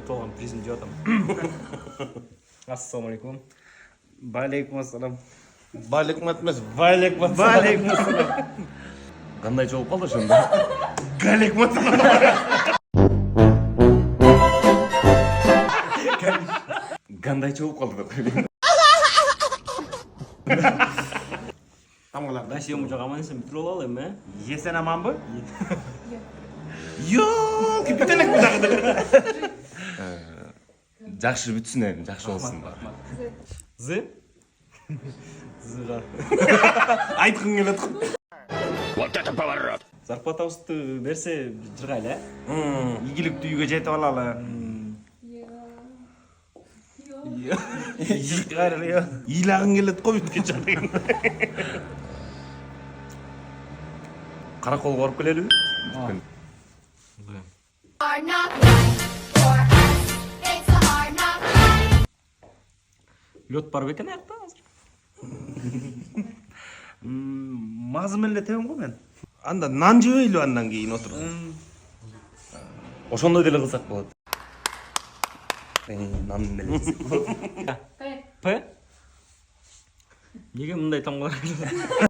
Otoban prizm jep atam. Assalamu alaikum. Валейкум ассалам. Байлык матмас, байлык матмас. Валейкум ассалам. Кандай жолуп калды ошондо? Галек матмас. Кандай жолуп калды деп. Тамгалар. Да сен мужа амансың бүтүрүп алалы эми, э? Есен аманбы? Yok, bitenek mi dağıdı? Жақсы бүтсін әйім, жақсы болсын бар. Зы? Зыға. Айтқың келеді құт. Вот это поворот! Зарплатабызды берсе жырғайлы, ә? Игілікті үйге жетіп алалы. Илағың келеді қой үткен жағдайын. Қарақолға барып келелі бі? Hard knock life for us. It's a hard knock life. Лёт бар бекен аяқта азыр. Мазымен де тебім ғой мен. Анда нан жебейлі андан кейін отыр. Ошондой деле кылсак болот. Нан деле. П? Неге мындай тамғалар келеді?